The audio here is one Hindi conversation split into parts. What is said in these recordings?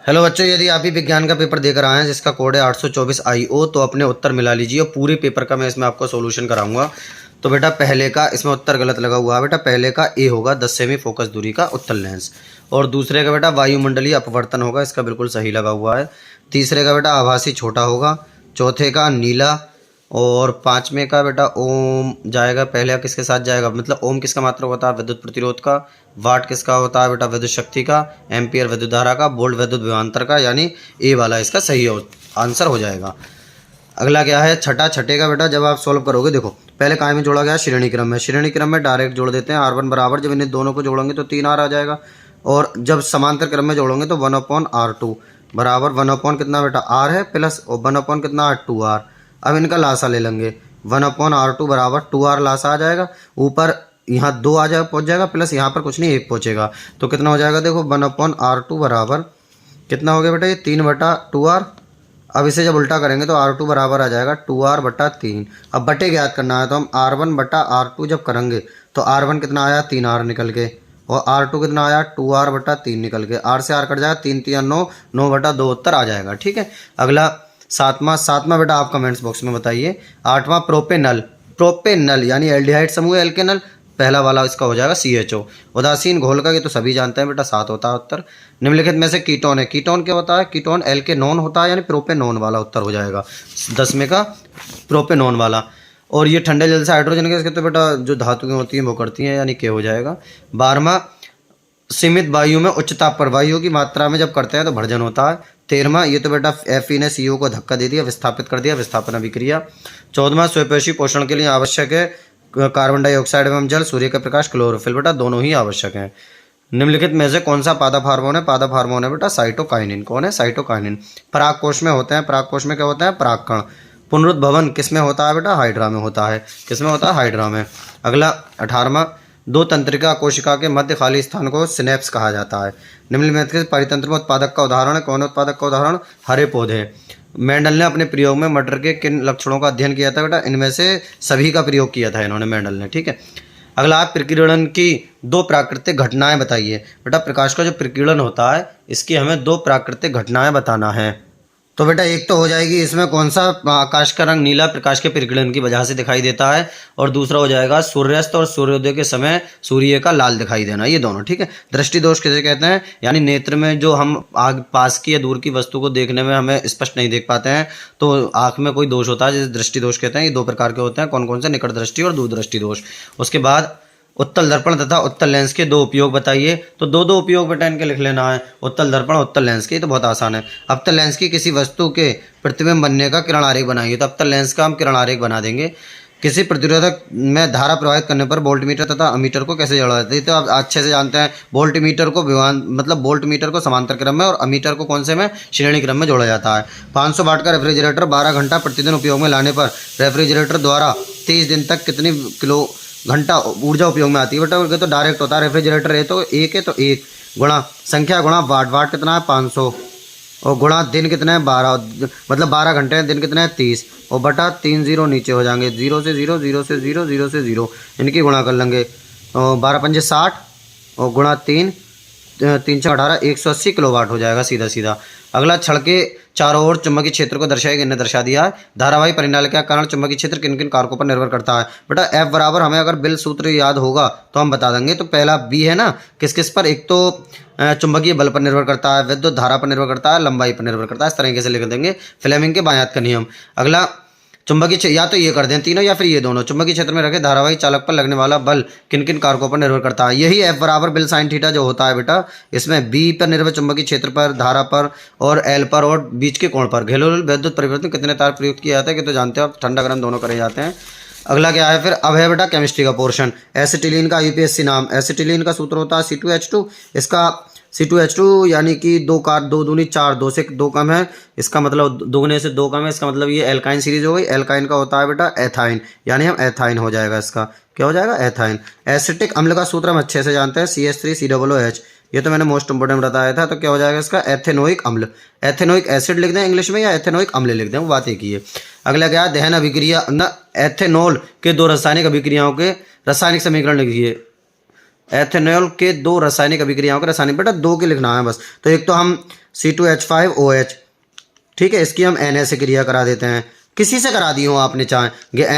हेलो बच्चों, यदि आप ही विज्ञान का पेपर देकर आए हैं जिसका कोड है 824 IO, तो अपने उत्तर मिला लीजिए। पूरे पेपर का मैं इसमें आपको सॉल्यूशन कराऊंगा। तो बेटा पहले का इसमें उत्तर गलत लगा हुआ है। बेटा पहले का ए होगा 10 सेमी फोकस दूरी का उत्तल लेंस, और दूसरे का बेटा वायुमंडलीय अपवर्तन होगा, इसका बिल्कुल सही लगा हुआ है। तीसरे का बेटा आभासी छोटा होगा, चौथे का नीला, और पाँचवें का बेटा ओम जाएगा। पहले किसके साथ जाएगा, मतलब ओम किसका मात्रक होता है, विद्युत प्रतिरोध का। वाट किसका होता है बेटा, विद्युत शक्ति का। एम्पियर विद्युत धारा का। वोल्ट विद्युत विभवांतर का, यानी ए वाला इसका सही आंसर हो जाएगा। अगला क्या है, छठे का बेटा जब आप सॉल्व करोगे, देखो पहले काय में जोड़ा गया, श्रेणी क्रम में। श्रेणी क्रम में डायरेक्ट जोड़ देते हैं। R1 बराबर, जब इन्हें दोनों को जोड़ेंगे तो 3R आ जाएगा, और जब समांतर क्रम में जोड़ोगे तो 1/R2 बराबर 1 कितना बेटा R है, प्लस 1 कितना 2R। अब इनका लासा ले लेंगे, 1/R2 बराबर 2R लासा आ जाएगा। ऊपर यहाँ 2 आ जाएगा, पहुँच जाएगा, प्लस यहाँ पर कुछ नहीं 1 पहुँचेगा, तो कितना हो जाएगा, देखो 1/R2 बराबर कितना हो गया बेटा, ये 3/2R। अब इसे जब उल्टा करेंगे तो R2 बराबर आ जाएगा 2R/3। अब बटे ज्ञात करना है, तो हम R1/R2 जब करेंगे तो R1 कितना आया, 3R निकल के, और R2 कितना आया, 2R/3 निकल के। R से R कट जाएगा, 3 3 9, 9/2 उत्तर आ जाएगा। ठीक है। अगला सातवां बेटा आप कमेंट्स बॉक्स में बताइए। आठवां प्रोपेनल यानी एल्डिहाइड समूह, एल्केनल, पहला वाला इसका हो जाएगा CHO। उदासीन घोल का, ये तो सभी जानते हैं बेटा, 7 होता है उत्तर। निम्नलिखित में से कीटोन है, कीटोन क्या होता है, कीटोन एल्केनोन होता है, यानी प्रोपेनोन वाला उत्तर हो जाएगा 10वें का, प्रोपेनोन वाला। और ये ठंडे जल से हाइड्रोजन गैस के, तो बेटा जो धातुएं होती हैं वो करती हैं, यानी के हो जाएगा। 12वां सीमित वायु में उच्च ताप पर वायु की मात्रा में जब करते हैं तो भर्जन होता है। 13वां, ये तो बेटा Fe ने CO को धक्का दे दिया, विस्थापित कर दिया, विस्थापन अभिक्रिया। 14वां, स्वयंपोषी पोषण के लिए आवश्यक है कार्बन डाइऑक्साइड एवं जल, सूर्य का प्रकाश, क्लोरोफिल, बेटा दोनों ही आवश्यक हैं। निम्नलिखित में से कौन सा पादप हार्मोन है, पादप हार्मोन है बेटा साइटोकाइनिन। कौन है, साइटोकाइनिन। पराग कोश में होते हैं, पराग कोश में क्या होता है, परागकण। पुनरुद्भवन किस में होता है बेटा, हाइड्रा में होता है। किस में होता है, हाइड्रा में। अगला 18वां, दो तंत्रिका कोशिका के मध्य खाली स्थान को सिनेप्स कहा जाता है। निम्नलिखित के परितंत्र में उत्पादक का उदाहरण है, कौन उत्पादक का उदाहरण, हरे पौधे। मेंडल ने अपने प्रयोग में मटर के किन लक्षणों का अध्ययन किया था बेटा, इनमें से सभी का प्रयोग किया था इन्होंने, मेंडल ने। ठीक है। अगला आप प्रकीर्णन की 2 प्राकृतिक घटनाएं बताइए। बेटा प्रकाश का जो प्रकीर्णन होता है, इसकी हमें 2 प्राकृतिक घटनाएं बताना है। तो बेटा एक तो हो जाएगी, इसमें कौन सा आकाश का रंग नीला प्रकाश के प्रकीर्णन की वजह से दिखाई देता है, और दूसरा हो जाएगा सूर्यास्त और सूर्योदय के समय सूर्य का लाल दिखाई देना, ये दोनों। ठीक है। दृष्टि दोष किसे कहते हैं, यानी नेत्र में जो हम आग पास की या दूर की वस्तु को देखने में हमें स्पष्ट नहीं देख पाते हैं, तो आँख में कोई दोष होता है जिसे दृष्टि दोष कहते हैं। ये 2 प्रकार के होते हैं, कौन कौन से, निकट दृष्टि और दूर दृष्टि दोष। उसके बाद उत्तल दर्पण तथा उत्तल लेंस के 2 उपयोग बताइए। तो 2 उपयोग बेटा इनके लिख लेना है, उत्तल दर्पण उत्तल लेंस के, तो बहुत आसान है। अवतल लेंस की किसी वस्तु के प्रतिबिंब बनने का किरण आरेख बनाइए। तो अवतल लेंस का हम किरण आरेख बना देंगे। किसी प्रतिरोधक में धारा प्रवाहित करने पर वोल्टमीटर तथा अमीटर को कैसे जोड़ा जाता है, तो आप अच्छे से जानते हैं। वोल्टमीटर को वोल्टमीटर को समांतर क्रम में और अमीटर को कौन से में, श्रेणी क्रम में जोड़ा जाता है। 500 वाट का रेफ्रिजरेटर 12 घंटा प्रतिदिन उपयोग में लाने पर रेफ्रिजरेटर द्वारा 30 दिन तक कितनी किलो घंटा ऊर्जा उपयोग में आती है बेटा, तो डायरेक्ट होता है। रेफ्रिजरेटर है तो 1 है, तो 1 गुणा संख्या गुणा वाट, वाट कितना है 500, और गुणा दिन कितना है 12, मतलब 12 घंटे हैं, दिन कितना है 30, और बटा 3 0 नीचे हो जाएंगे, 0 से 0, 0 से 0, 0 से 0, इनकी गुणा कर लेंगे। 12 पंजे 60, और गुणा 3 3 6 18, 180 किलोवाट हो जाएगा सीधा सीधा। अगला, छड़ के चारों ओर चुंबकीय क्षेत्र को दर्शाएगा, इन्हें दर्शा दिया है। धारावाही परिनाल के कारण चुंबकीय क्षेत्र किन किन कारकों पर निर्भर करता है। बेटा F बराबर, हमें अगर बिल सूत्र याद होगा तो हम बता देंगे। तो पहला B है ना, किस किस पर, एक तो चुंबकीय बल पर निर्भर करता है, विद्युत धारा पर निर्भर करता है, लंबाई पर निर्भर करता है। इस तरीके से लिख देंगे, फ्लेमिंग के बायात का नियम। अगला, चुंबकीय, या तो ये कर दें तीनों या फिर ये दोनों। चुंबकीय क्षेत्र में रखे धारावाही चालक पर लगने वाला बल किन किन कारकों पर निर्भर करता है। यही F बराबर बिल साइन थीटा जो होता है बेटा, इसमें B पर निर्भर चुंबकीय क्षेत्र पर, धारा पर, और L पर, और बीच के कोण पर। घेलोल विद्युत परिवर्तन कितने तार प्रयुक्त किया जाता है, कि तो जानते हो आप, ठंडा गर्म दोनों करे जाते हैं। अगला क्या है फिर, अब है बेटा केमिस्ट्री का पोर्शन। एसिटिलीन का UPSC नाम, एसिटिलीन का सूत्र होता है C2H2। इसका C2H2 यानी कि 2 दूनी 4, 2 से 2 कम है, इसका मतलब 2 गुने से 2 कम है, इसका मतलब ये एल्काइन सीरीज हो गई। एल्काइन का होता है बेटा एथाइन, यानी हम एथाइन हो जाएगा, इसका क्या हो जाएगा, एथाइन। एसिटिक अम्ल का सूत्र हम अच्छे से जानते हैं, CH3COOH, ये तो मैंने मोस्ट इंपोर्टेंट बताया था। तो क्या हो जाएगा इसका, एथेनोइक अम्ल। एथेनोइक एसिड लिख दें इंग्लिश में, या एथेनोइक अम्ल लिख दें, वो बात एक ही है। अगला क्या है, दहन अभिक्रिया, न एथेनॉल के 2 रासायनिक अभिक्रियाओं के रासायनिक समीकरण लिखिए। एथेनॉल के 2 रासायनिक अभिक्रियाओं के रासायनिक, बेटा 2 के लिखना है बस। तो एक तो हम C2H5OH, ठीक है। इसकी हम Na से क्रिया करा देते हैं, किसी से करा दी हो आपने चाहे,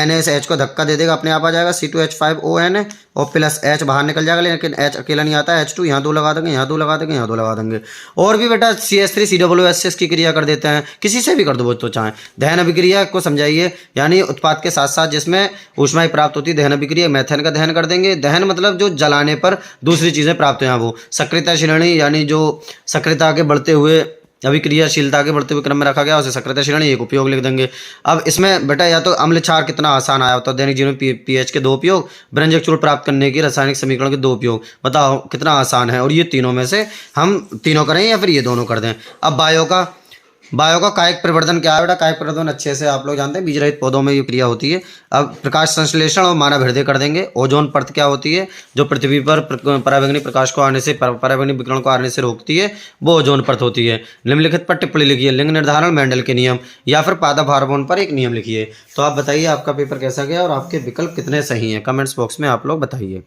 Na से H को धक्का दे देगा, अपने आप आ जाएगा C2H5ON और प्लस H बाहर निकल जाएगा, लेकिन H अकेला नहीं आता, H2 यहाँ 2 लगा देंगे, यहाँ 2 लगा देंगे, यहाँ 2 लगा देंगे। और भी बेटा CH3COOH से इसकी क्रिया कर देते हैं, किसी से भी कर दो तो चाहे। दहन अभिक्रिया को समझाइए, यानी उत्पाद के साथ साथ जिसमें ऊष्मा प्राप्त होती है, दहन अभिक्रिया, मेथेन का दहन कर देंगे। दहन मतलब जो जलाने पर दूसरी चीज़ें प्राप्त हैं, वो सक्रियता श्रेणी, यानी जो सक्रियता के बढ़ते हुए अभिक्रियाशीलता के बढ़ते हुए क्रम में रखा गया, उसे सक्रियता श्रेणी एक उपयोग लिख देंगे। अब इसमें बेटा या तो अम्ल क्षार कितना आसान आया होता है, दैनिक जीवन में पीएच के 2 उपयोग, व्यंजक चूर्ण प्राप्त करने की रासायनिक समीकरण के 2 उपयोग, बताओ कितना आसान है। और ये तीनों में से हम तीनों करें या फिर ये दोनों कर दें। अब बायो का कायिक परिवर्तन क्या है बेटा, कायिक परिवर्तन अच्छे से आप लोग जानते हैं, बीज रहित पौधों में ये क्रिया होती है। अब प्रकाश संश्लेषण और मानव हृदय कर देंगे। ओजोन परत क्या होती है, जो पृथ्वी पर पराबैंगनी प्रकाश को आने से, पराबैंगनी विकिरण को आने से रोकती है, वो ओजोन परत होती है। निम्नलिखित पर टिप्पणी लिखिए, लिंग निर्धारण मेंडल के नियम, या फिर पादप हार्मोन पर एक नियम लिखिए। तो आप बताइए आपका पेपर कैसा गया और आपके विकल्प कितने सही हैं, कमेंट्स बॉक्स में आप लोग बताइए।